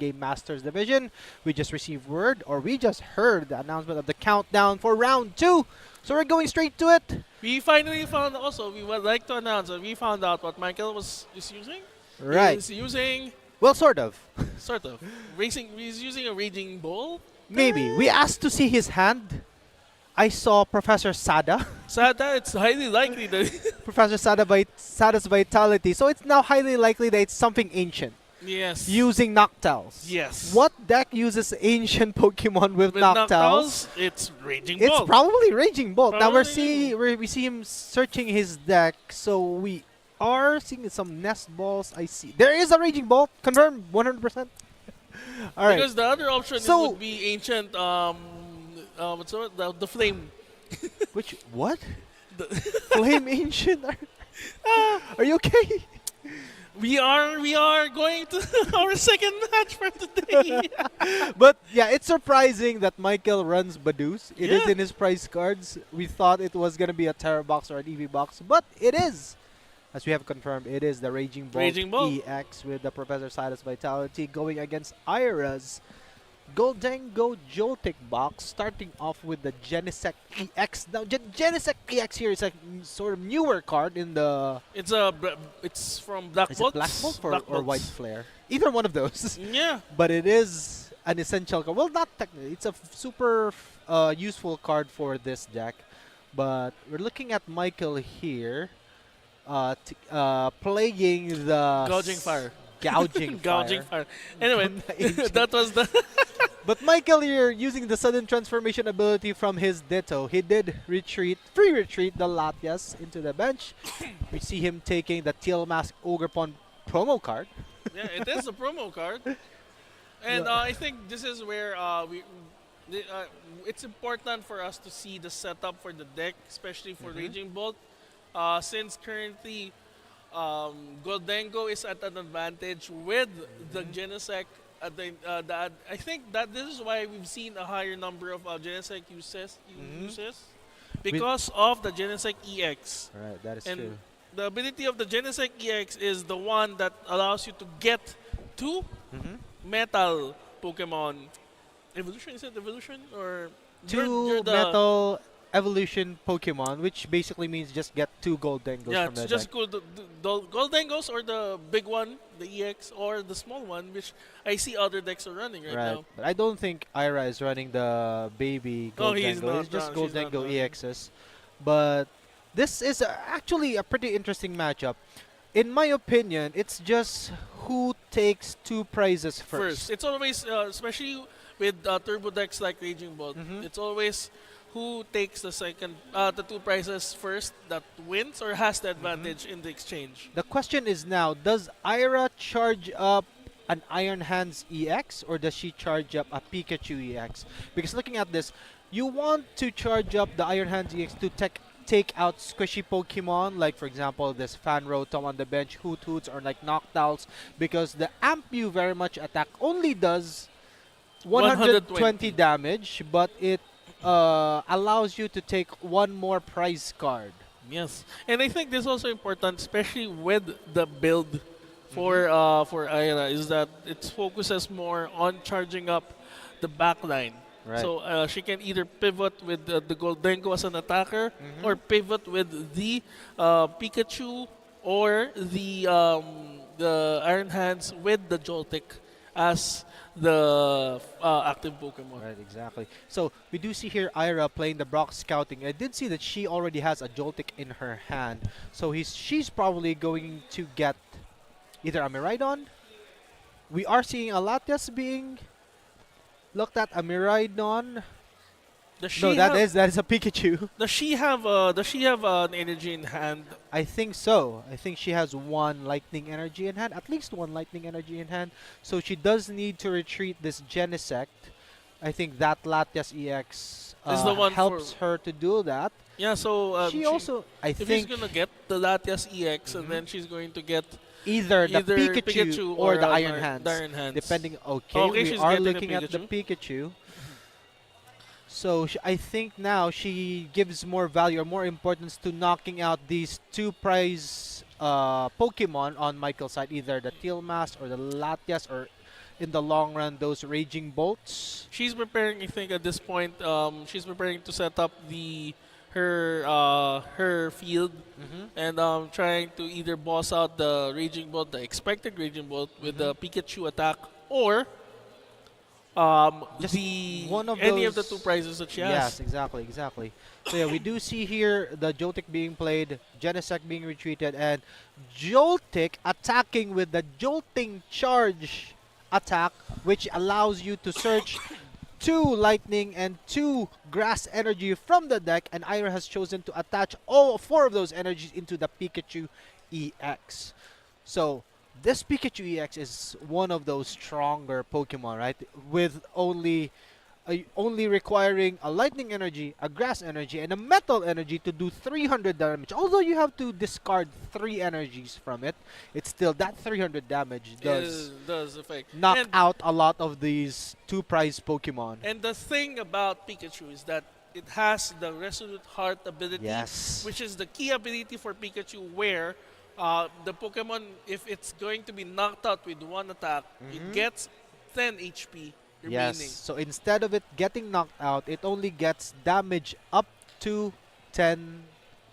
Game Masters Division. We just received word, or we just heard the announcement of the countdown for round 2. So we're going straight to it. We finally found also, we would like to announce that we found out what Michael is using. Right. He's using, Well, sort of. sort of, he's using a Raging Bull. Maybe. We asked to see his hand. I saw Professor Sada. Sada, it's highly likely that, Professor Sada's Vitality. So it's now highly likely that it's something ancient. yes. Using Noctows. Yes. What deck uses ancient Pokemon with, With Noctows? it's Raging It's Bull. probably Raging Bolt. Now Probably we see him searching his deck, so we are seeing some Nest Balls. I see. There is a Raging Bolt. Confirmed 100%. All right. Because the other option So- would be ancient, what's the flame. Which what? The Flame Ancient? Are you okay? we are going to our second match for today. But yeah, it's surprising that Michael runs Badoo's. It is Yeah. in his prize cards. We thought it was gonna be a Terra box or an EV box, but it is. As we have confirmed, it is the Raging Bolt, Raging Bolt. EX with the Professor Sidus Vitality going against Ira's Gholdengo Joltik box, starting off with the Genesect EX. Now, Genesect EX here is a sort of newer card in the. It's from Black Is Bolt. it Black Bolt or, Black or Bolt. White Flare? Either one of those. Yeah. But it is an essential card. Well, not technically. It's a super useful card for this deck. But we're looking at Michael here, playing the Gouging Fire. Gouging Gouging Fire. Fire. Anyway, From the ancient. that was the But Michael here, using the sudden transformation ability from his Ditto, he did free retreat the Latias into the bench. We see him taking the Teal Mask Ogrepon promo card. yeah, it is a promo card. And Yeah. I think this is where it's important for us to see the setup for the deck, especially for Raging Bolt, since currently Gholdengo is at an advantage with the Genesect. I think that this is why we've seen a higher number of Genesect uses because of the Genesect EX. Right, that is And true. the ability of the Genesect EX is the one that allows you to get two metal Pokemon. Evolution, is it evolution? Or Two the, metal evolution Pokemon, which basically means just get two Gholdengos yeah, from the it's just deck. cool. The Gholdengos or the big one, the EX, or the small one, which I see other decks are running right now. But I don't think Ira is running the baby Gholdengo. No, he's not, It's just no, she's not Gholdengo running. EXs. But this is actually a pretty interesting matchup. In my opinion, it's just who takes two prizes first. It's always, especially with turbo decks like Raging Bolt, it's always who takes the two prizes first that wins or has the advantage in the exchange. The question is now, does Ira charge up an Iron Hands EX or does she charge up a Pikachu EX? Because looking at this, you want to charge up the Iron Hands EX to take out squishy Pokemon, like for example this Fan Rotom on the bench, Hoot Hoots, or like Noctowls, because the Ampu very much attack only does 120 damage, but it allows you to take one more prize card. Yes, and I think this is also important, especially with the build for Ira, is that it focuses more on charging up the backline. Right. So she can either pivot with the Gholdengo as an attacker, or pivot with the Pikachu or the Iron Hands with the Joltik as the active Pokemon. Right, exactly. So we do see here Ira playing the Brock Scouting. I did see that she already has a Joltik in her hand, so she's probably going to get either a Miraidon. We are seeing a Latias being looked at, a Miraidon. Does she No, that have, is a Pikachu. Does she have an energy in hand? I think so. I think she has one Lightning Energy in hand, at least one Lightning Energy in hand. So she does need to retreat this Genesect. I think that Latias EX Is the one helps for- her to do that. Yeah, so She also, I if she's think, gonna get the Latias EX, and then she's going to get either the either Pikachu, or the Iron Mar- Hands. the Iron Hands. Depending. Okay, Okay, we she's are getting a looking at the Pikachu. So I think now she gives more value or more importance to knocking out these two prize Pokemon on Michael's side, either the Teal Mask or the Latias or in the long run those raging bolts. She's preparing, I think, at this point. She's preparing to set up her field, Mm-hmm. and trying to either boss out the raging bolt, the expected raging bolt, with the Pikachu attack, or Just the one of any of the those. two prizes that she Yes, has. exactly, exactly. So yeah, we do see here the Joltik being played, Genesect being retreated, and Joltik attacking with the Jolting Charge attack, which allows you to search two lightning and two grass energy from the deck, and Ira has chosen to attach all four of those energies into the Pikachu EX. So this Pikachu EX is one of those stronger Pokemon, right? With only requiring a lightning energy, a grass energy, and a metal energy to do 300 damage. Although you have to discard 3 energies from it, it's still that 300 damage Does affect. knock And out a lot of these two prize Pokemon. and the thing about Pikachu is that it has the Resolute Heart ability, Yes. which is the key ability for Pikachu, where the Pokemon, if it's going to be knocked out with one attack, it Mhm. gets 10 HP Yes. remaining. So instead of it getting knocked out, it only gets damage up to 10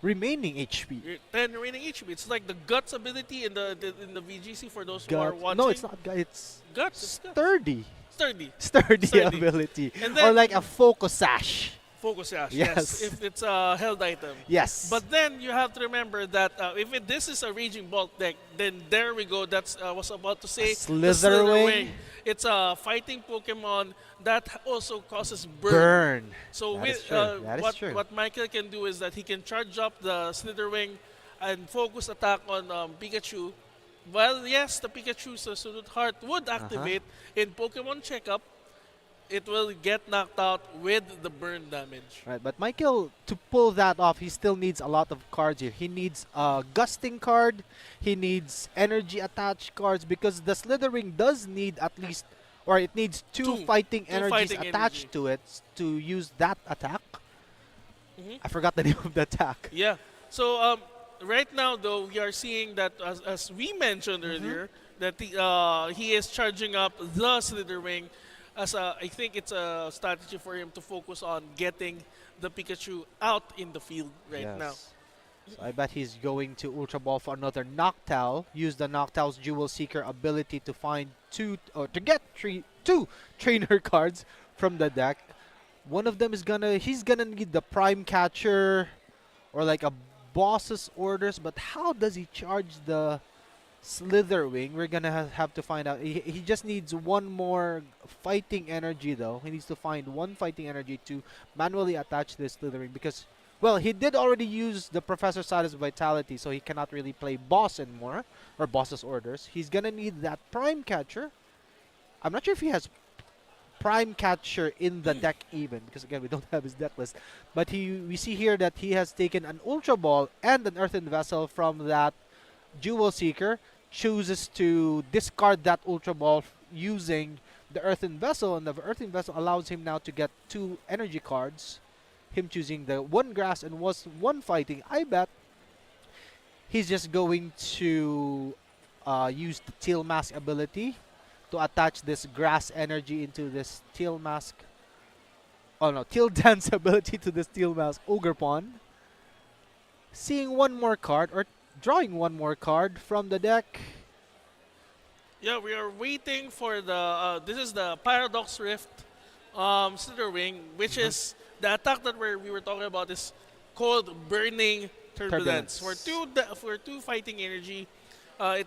remaining HP. 10 remaining HP. It's like the Guts ability in the VGC for those who are Gut. watching. No, it's not. It's Guts. It's Guts. sturdy. Sturdy. Sturdy Sturdy. ability. And Or then like a focus sash. Focus Sash. Yes. If it's a held item. Yes. But then you have to remember that this is a Raging Bolt deck, then there we go. That's I was about to say. The Slitherwing. It's a fighting Pokemon that also causes burn. burn. So That with is true. That is true. what Michael can do is that he can charge up the Slitherwing and focus attack on Pikachu. Well, yes, the Pikachu's Absolute Heart would activate in Pokemon Checkup. It will get knocked out with the burn damage. Right, but Michael, to pull that off, he still needs a lot of cards here. He needs a gusting card, he needs energy attached cards, because the Slithering does need at least, or it needs two fighting two energies fighting attached energy. to it to use that attack. Mhm. I forgot the name of the attack. Yeah. So right now, though, we are seeing that as we mentioned earlier, that he is charging up the Slitherwing as I think it's a strategy for him to focus on getting the Pikachu out in the field right now. So I bet he's going to Ultra Ball for another Noctowl. Use the Noctowl's Jewel Seeker ability to find to get two trainer cards from the deck. One of them is he's gonna need the Prime Catcher or like a boss's orders, but how does he charge the Slitherwing? We're gonna have to find out. He just needs one more fighting energy though. He needs to find one fighting energy to manually attach this Slitherwing, because, well, he did already use the Professor Status Vitality, so he cannot really play boss anymore, or boss's orders. He's gonna need that Prime Catcher. I'm not sure if he has Prime Catcher in the deck even, because again, we don't have his deck list. But we see here that he has taken an Ultra Ball and an Earthen Vessel from that Jewel Seeker, chooses to discard that Ultra Ball using the Earthen Vessel, and the Earthen Vessel allows him now to get 2 energy cards. Him choosing the 1 grass and one fighting. I bet he's just going to use the Teal Mask ability to attach this grass energy into this Teal Mask. Oh no, Teal Dance ability to this Teal Mask Ogerpon. Seeing one more card, or drawing one more card from the deck. Yeah, we are waiting for the. This is the Paradox Rift Slitherwing, which is the attack that we were talking about is called Burning Turbulence. For two fighting energy, it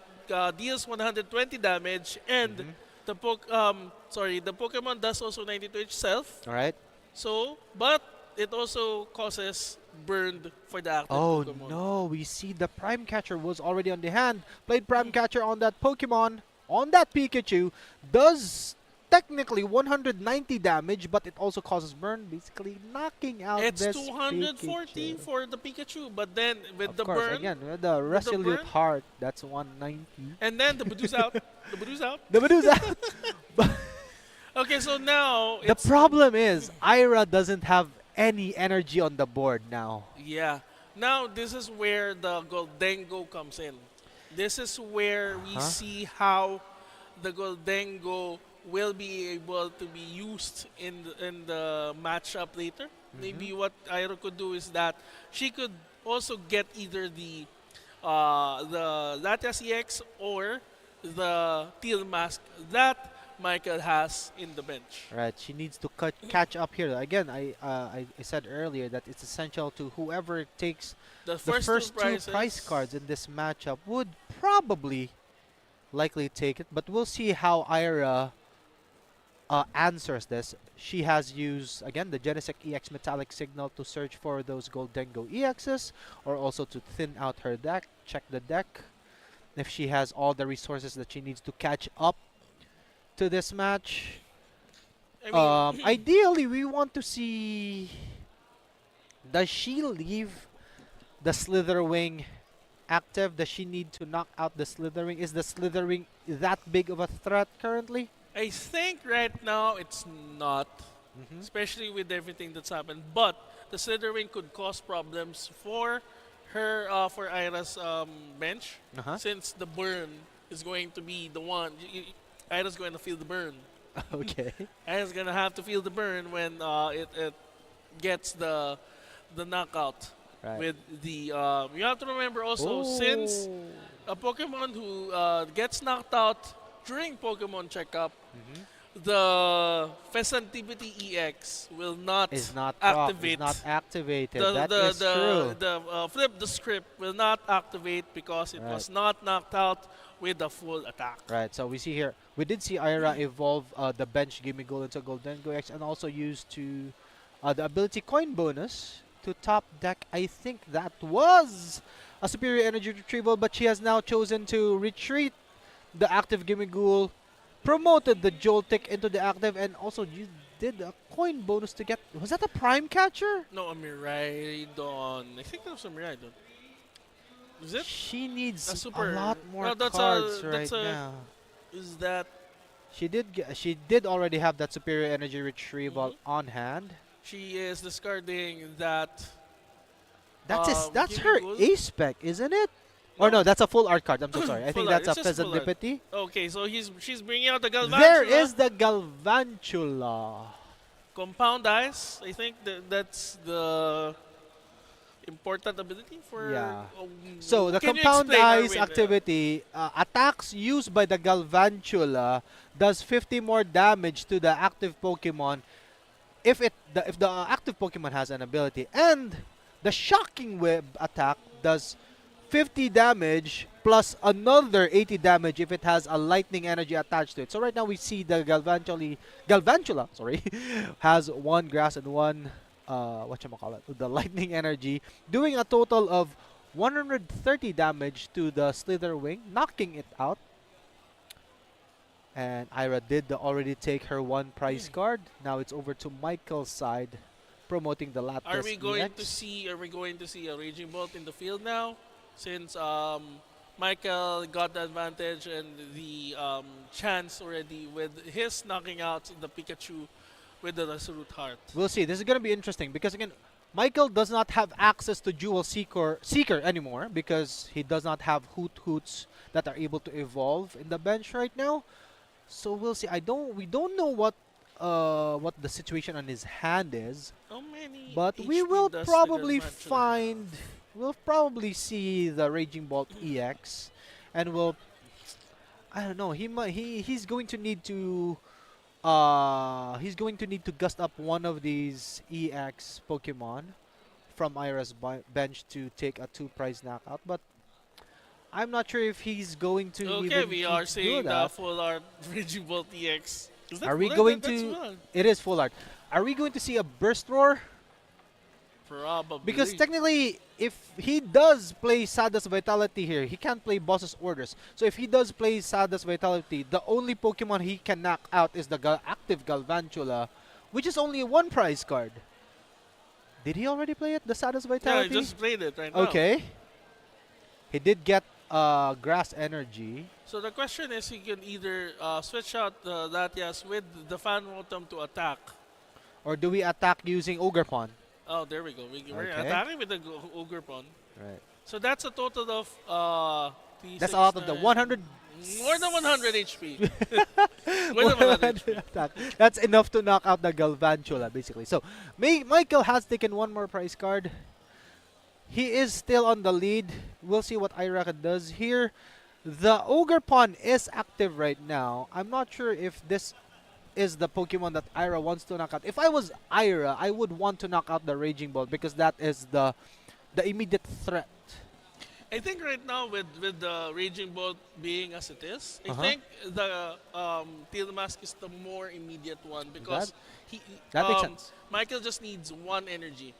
deals 120 damage, and the Pokemon does also 90 to itself. All right. So, but it also causes burned for the active Oh Pokemon. no, we see the Prime Catcher was already on the hand. Played Prime Catcher on that Pokemon, on that Pikachu. Does technically 190 damage, but it also causes burn, basically knocking out It's this 240 Pikachu. for the Pikachu, but then with Of the course, burn, again, with the Resolute burn. Heart, that's 190. and then the Medusa out. The Medusa out. The Medusa! Okay, so now The it's problem is, Ira doesn't have any energy on the board now. yeah. Now this is where the Gholdengo comes in. This is where we see how the Gholdengo will be able to be used in the matchup later. Maybe what Ira could do is that she could also get either the Latias EX or the Teal Mask that Michael has in the bench. Right, she needs to catch up here. Again, I said earlier that it's essential to whoever takes The the first, first two two prizes, prize cards in this matchup would probably likely take it, but we'll see how Ira answers this. She has used, again, the Genesec EX Metallic Signal to search for those Gholdengo EXs, or also to thin out her deck, check the deck, if she has all the resources that she needs to catch up to this match. I mean, Ideally, we want to see, does she leave the Slitherwing active? Does she need to knock out the Slitherwing? Is the Slitherwing that big of a threat currently? I think right now it's not, Mm-hmm. especially with everything that's happened. But the Slitherwing could cause problems for her, for Ira's bench, Uh-huh. since the burn is going to be the one. Ira's going to feel the burn. Okay. Ira's gonna have to feel the burn when it gets the knockout. Right. With the you have to remember also, since a Pokemon who gets knocked out during Pokemon checkup, Mhm. the Festivity EX will not Is not activate. Is not activated. The That is true. flip the script will not activate because it Right. was not knocked out with a full attack. Right. So we see here, we did see Ira evolve the bench Gimme Gold into Gholdengo X, and also use to the ability coin bonus to top deck. I think that was a superior energy retrieval, but she has now chosen to retreat the active Gimme Ghoul, promoted the Joltik into the active, and also you did a coin bonus to get. Was that a prime catcher? No, a Miraidon. I think that was a Miraidon. Is it? She needs A a super- lot more no, that's cards a- right that's a- now. Is that She did already have that superior energy retrieval Mhm. on hand. she is discarding that? That's Gimme her Ghoul? A spec, isn't it? Or no, that's a full art card. I'm so sorry. I think Full art. that's a It's just full art. Pheasantipity. Okay, so she's bringing out the Galvantula. There is the Galvantula. Compound Eyes. I think that's the important ability for. Yeah. So the can you compound explain, eyes Arvin? activity, attacks used by the Galvantula does 50 more damage to the active Pokemon if the active Pokemon has an ability, and the Shocking Web attack does 50 damage plus another 80 damage if it has a lightning energy attached to it. So right now we see the Galvantula, sorry, has one grass and one whatchamacallit, the lightning energy, doing a total of 130 damage to the Slitherwing, knocking it out. And Ira did already take her one prize card. Now it's over to Michael's side, promoting the Latias Are we going EX. to see? Are we going to see a Raging Bolt in the field now? Since Michael got the advantage and the chance already with his knocking out the Pikachu with the Resolute Heart. We'll see. This is going to be interesting because again, Michael does not have access to Jewel Seeker anymore because he does not have Hoots that are able to evolve in the bench right now. So we'll see. We don't know what the situation on his hand is, How many? but we HP will does the probably Galvantula we'll probably see the Raging Bolt EX, and I don't know. He's going to need to gust up one of these EX Pokemon from Ira's bench to take a 2 prize knockout, but I'm not sure if he's going to Okay, even we are do seeing the that. full art Raging Bolt EX. Is that Are we full art? going That's to? full art. It is full art. Are we going to see a Burst Roar? Probably. Because technically, if he does play Sadas Vitality here, he can't play Boss's Orders. So if he does play Sadas Vitality, the only Pokemon he can knock out is the active Galvantula, which is only a 1 prize card. Did he already play it, the Sadas yeah, I Vitality? just played it right now. Okay. He did get Grass Energy. So the question is, he can either switch out the Latias with the Fan Rotom to attack. Or do we attack using Ogerpon? Oh, there we go. We're Okay. attacking with the Ogre Pond. Right. So that's a total of That's a lot of the 100 More than 100 HP. More More than than 100 100 HP. attack. That's enough to knock out the Galvantula, basically. So, Michael has taken one more prize card. He is still on the lead. We'll see what Ira does here. The Ogre Pawn is active right now. I'm not sure if this is the Pokemon that Ira wants to knock out. If I was Ira, I would want to knock out the Raging Ball because that is the immediate threat. I think right now with the Raging Bolt being as it is, I Uh-huh. think the Tail Mask is the more immediate one because he That makes sense. Michael just needs one energy.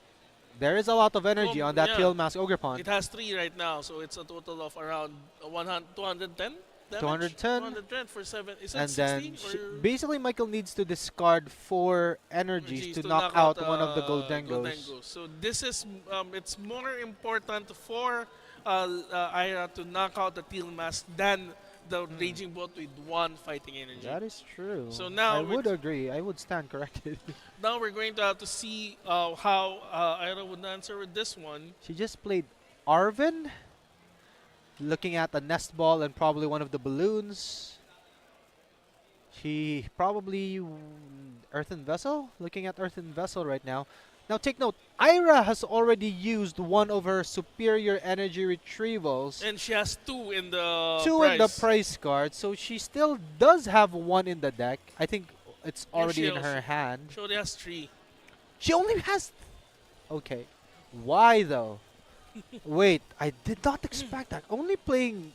There is a lot of energy on that yeah. Tail Mask Ogre Pawn. It has 3 right now, so it's a total of around 210 damage. 210. 210 for 7. Is it And then 60 or basically Michael needs to discard 4 energies to knock out one of the Gholdengos. So this is it's more important for Ira to knock out the Tail Mask than the Raging Bolt with 1 fighting energy. That is true. So now I would agree. I would stand corrected. Now we're going to have to see how Ira would answer with this one. She just played Arvin, looking at the nest ball and probably one of the balloons. She probably Earthen Vessel, looking at Earthen Vessel right now. Now take note, Ira has already used one of her superior energy retrievals. And she has 2 in the Two in the prize card, so she still does have 1 in the deck. I think it's already in her hand. She only has 3. She only has. Okay. Why though? Wait, I did not expect that. Only playing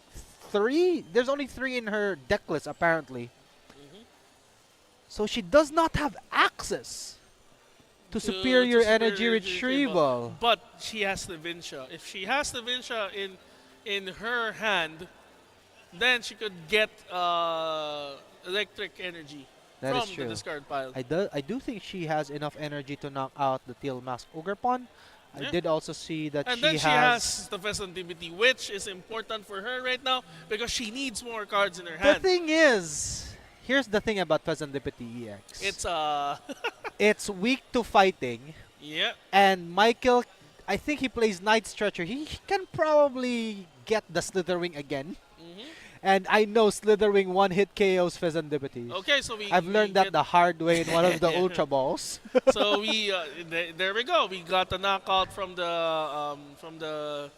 3? There's only 3 in her deck list apparently. So she does not have access to superior energy retrieval. But she has the Vincia. If she has the Vincia in her hand, then she could get electric energy That from is true. the discard pile. I do think she has enough energy to knock out the Tail Mask Ogre Pawn. I Yeah. did also see that And she then she has. has the Festivity, which is important for her right now because she needs more cards in her The hand. thing is, here's the thing about Festivity EX. It's It's weak to fighting, yeah. and Michael, I think he plays Night Stretcher. He can probably get the Slitherwing again. Mhm. And I know Slitherwing one-hit KOs Festivity. Okay, so I've learned that get- the hard way in one of the Ultra Balls. So we there we go. We got the knockout from the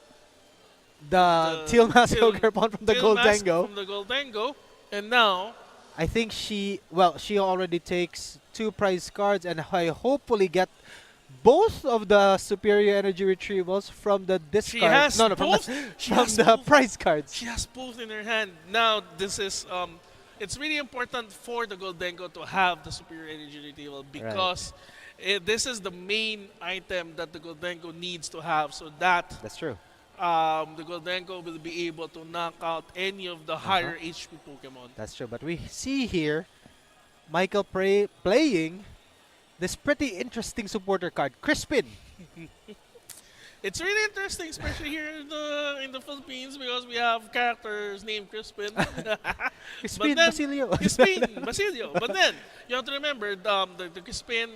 The Teal Mask Teal- Ogre Pawn from the Tail Mask Gholdengo. from the Gholdengo, and now I think she already takes 2 prize cards, and I hopefully get both of the superior energy retrievals from the discard. she has no, from both. the, She from has the both. prize cards. She has both in her hand. Now this is it's really important for the Gholdengo to have the superior energy retrieval because this is the main item that the Gholdengo needs to have so that That's true. the Gholdengo will be able to knock out any of the higher HP Pokemon. That's true. But we see here Michael playing this pretty interesting supporter card, Crispin. It's really interesting, especially here in the Philippines, because we have characters named Crispin. Crispin then- Basilio. Crispin, Basilio. But then you have to remember the Crispin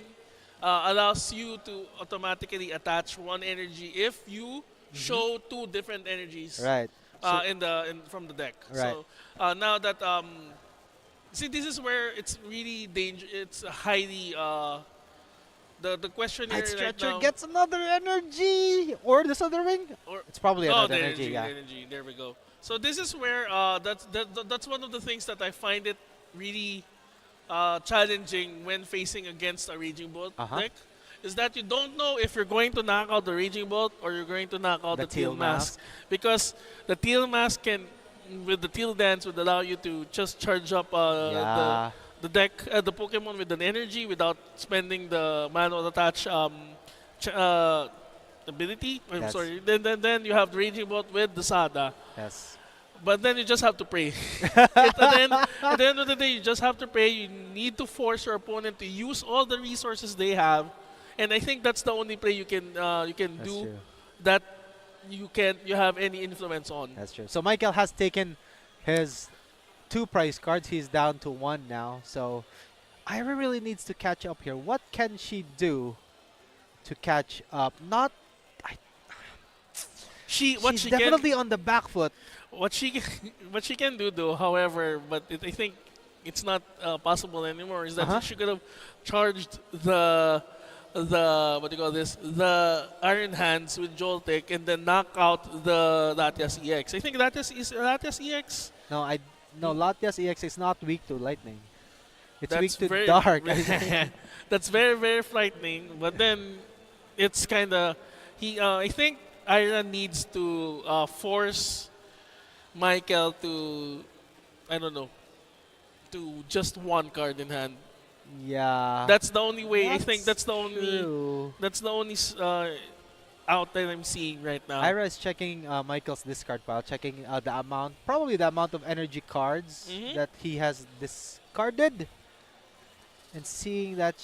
allows you to automatically attach 1 energy if you show 2 different energies Right. So, from the deck. Right. So now that see, this is where it's really dangerous. It's highly the question here Night right Stretcher now. gets another energy, or the Slitherwing. Or It's probably oh, another the energy. Yeah. energy. There we go. So this is where that's one of the things that I find it really challenging when facing against a Raging Bolt Uh-huh. deck. Is that you don't know if you're going to knock out the Raging Bolt or you're going to knock out The the Teal Teal Mask. Because the Teal Mask can, with the Teal Dance, would allow you to just charge up Yeah. the deck, the Pokemon with an energy without spending the manual attach ability. I'm That's- sorry. Then you have the Raging Bolt with the Sada. Yes. But then you just have to pray. At the end of the day, you just have to pray. You need to force your opponent to use all the resources they have, and I think that's the only play you can That's do true. that you have any influence on. That's true. So Michael has taken his 2 prize cards. He's down to 1 now. So Ira really needs to catch up here. What can she do to catch up? Not what She's she definitely can on the back foot. what she what she can do though, however, but I think it's not possible anymore. Is that Uh-huh. she could have charged the what do you call this, the Iron Hands with Joltik and then knock out the Latias EX. I think Latias EX. No, no, Latias EX is not weak to lightning. It's weak That's to very dark. that's very very frightening. But then it's kind of I think Iron needs to force Michael to, I don't know, to just one card in hand. Yeah. That's the only way. I think that's the only true. out that I'm seeing right now. Ira is checking Michael's discard pile, checking the amount, probably the amount of energy cards Mhm. that he has discarded, and seeing that.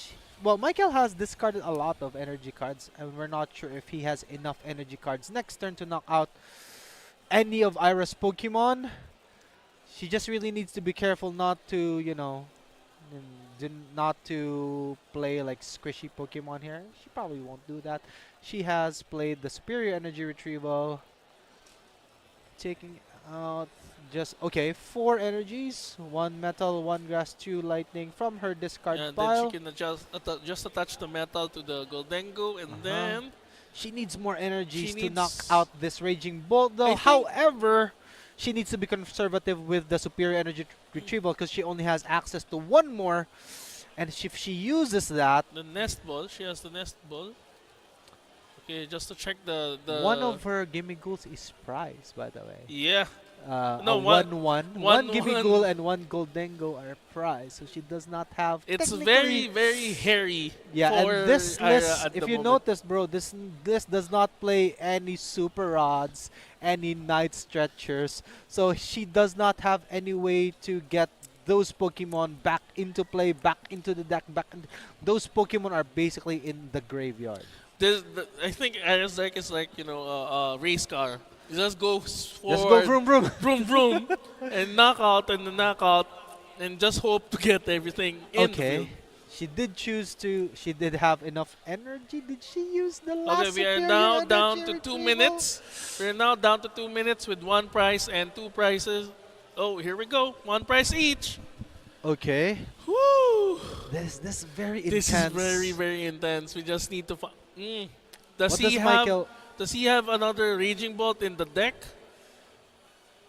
Well, Michael has discarded a lot of energy cards, and we're not sure if he has enough energy cards next turn to knock out any of Ira's Pokemon. She just really needs to be careful not to, not to play like squishy Pokemon here. She probably won't do that. She has played the Superior Energy Retrieval, taking out just, okay, 4 energies, 1 metal, 1 grass, 2 lightning from her discard And then pile. she can just attach the metal to the Gholdengo, and Uh-huh. then She needs more energies She to knock needs- out this Raging Bolt, though. I think- However, she needs to be conservative with the Superior Energy Retrieval because she only has access to 1 more. And if she uses that, the nest ball. She has the nest ball. Okay, just to check the one of her Gimme Ghouls is prized, by the way. yeah. A No, one- 1-1. one- 1 Gimme one- Ghoul and 1 Gholdengo are prized, so she does not have. It's technically- very very hairy. Yeah, for and this Ira list, at if the you moment. notice, bro, this does not play any super rods, any night stretchers. So she does not have any way to get those Pokemon back into play, back into the deck, those Pokemon are basically in the graveyard. I think Ira's deck is like a race car. You just go forward, Just go vroom vroom. vroom vroom, and knock out and then knock out, and just hope to get everything in the Okay. field. She did choose to. She did have enough energy. Did she use the last? Okay, we are Superior now down Energy to 2 Retrieval? minutes. We're now down to 2 minutes with 1 prize and 2 prizes. Oh, here we go. 1 prize each. Okay. Woo! This is very This is intense. very very intense. We just need to find. Does What he does have? Michael? Does he have another Raging Bolt in the deck?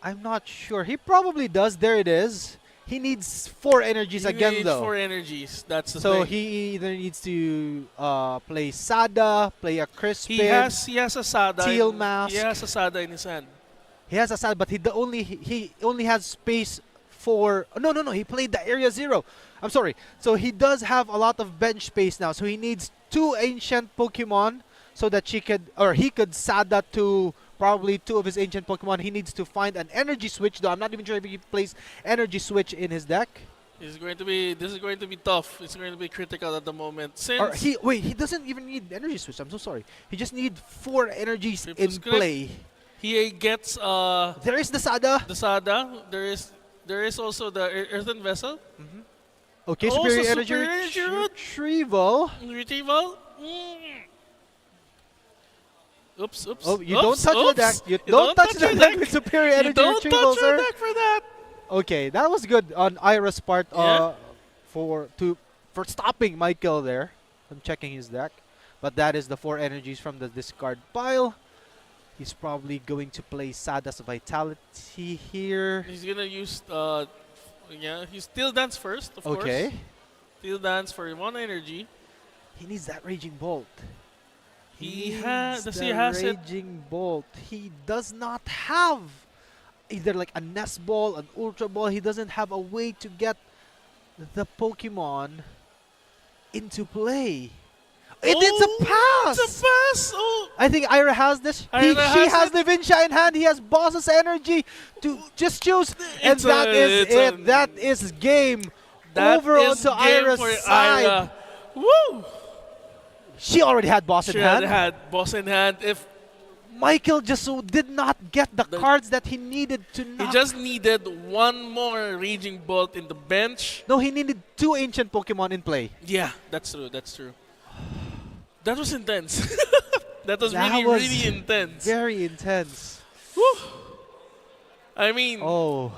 I'm not sure. He probably does. There it is. He needs 4 energies He again, needs though. 4 energies. That's the So thing. he either needs to play Sada, play a Crispin. He has a Sada. Teal Mask. He has a Sada in his hand. He has a Sada, but he only has space for. No. He played the Area 0. I'm sorry. So he does have a lot of bench space now. So he needs 2 ancient Pokemon so that he could Sada to probably 2 of his ancient Pokemon. He needs to find an energy switch, though I'm not even sure if he plays energy switch in his deck. This is going to be tough. It's going to be critical at the moment. Or Since he doesn't even need energy switch. I'm so sorry. He just needs 4 energies Triple in script. play. he gets There is the Sada. the Sada, there is also the Earthen Vessel. Okay, Also Superior Energy Superior Energy Retrieval. Retrieval. Oops. Oh, you don't touch the oops. deck. You You don't touch the your deck with Superior You Energy don't Retrieval, touch your sir. deck for that. Okay, that was good on Ira's part Yeah. for stopping Michael there. I'm checking his deck. But that is the 4 energies from the discard pile. He's probably going to play Sada's Vitality here. He's gonna use he's Steel Dance first, of course. Okay. Steel Dance for 1 energy. He needs that Raging Bolt. He needs has does he the has it? Raging Bolt. He does not have either like a Nest Ball, an Ultra Ball. He doesn't have a way to get the Pokemon into play. It's a pass! It's a pass! Oh! I think Ira has this. Ira She has has it. the Vincha in hand. He has Boss's energy to just choose. And It's that a- is it's a- it. That is game. That Over is onto game Ira's for side. Ira. Woo! She already had Boss in She hand. had boss in hand. If Michael just did not get the The- cards that he needed to he knock. just needed 1 more Raging Bolt in the bench. No, he needed 2 ancient Pokemon in play. Yeah, that's true. That was intense. That was That really, was really intense. very intense. Whew. I mean, Oh.